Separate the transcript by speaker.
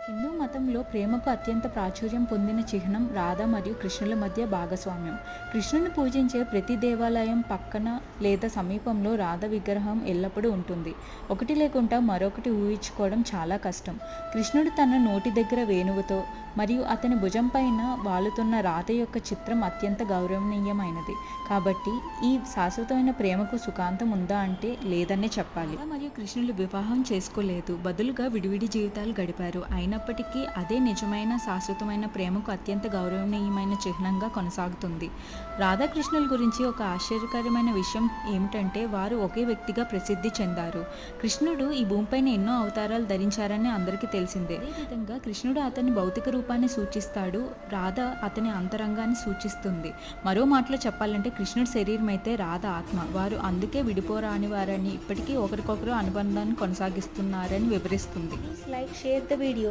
Speaker 1: హిందూ మతంలో ప్రేమకు అత్యంత ప్రాచుర్యం పొందిన చిహ్నం రాధ మరియు కృష్ణుల మధ్య భాగస్వామ్యం. కృష్ణుని పూజించే ప్రతి దేవాలయం పక్కన లేదా సమీపంలో రాధ విగ్రహం ఎల్లప్పుడూ ఉంటుంది. ఒకటి లేకుండా మరొకటి ఊహించుకోవడం చాలా కష్టం. కృష్ణుడు తన నోటి దగ్గర వేణువుతో మరియు అతని భుజం పైన వాలుతున్న రాధ యొక్క చిత్రం అత్యంత గౌరవనీయమైనది. కాబట్టి ఈ శాశ్వతమైన ప్రేమకు సుఖాంతం ఉందా అంటే లేదనే చెప్పాలి. రాధ మరియు కృష్ణులు వివాహం చేసుకోలేదు, బదులుగా విడివిడి జీవితాలు గడిపారు. అయినప్పటికీ అదే నిజమైన శాశ్వతమైన ప్రేమకు అత్యంత గౌరవనీయమైన చిహ్నంగా కొనసాగుతుంది. రాధాకృష్ణుల గురించి ఒక ఆశ్చర్యకరమైన విషయం ఏమిటంటే వారు ఒకే వ్యక్తిగా ప్రసిద్ధి చెందారు. కృష్ణుడు ఈ భూమిపైన ఎన్నో అవతారాలు ధరించారని అందరికీ తెలిసిందే. అదేవిధంగా కృష్ణుడు అతని భౌతిక రూపాన్ని సూచిస్తాడు, రాధ అతని అంతరంగాన్ని సూచిస్తుంది. మరో మాటలో చెప్పాలంటే కృష్ణుడి శరీరం అయితే రాధ ఆత్మ. వారు అందుకే విడిపోరాని వారని, ఇప్పటికీ ఒకరికొకరు అనుబంధాన్ని కొనసాగిస్తున్నారని వివరిస్తుంది.
Speaker 2: Please like, share the video.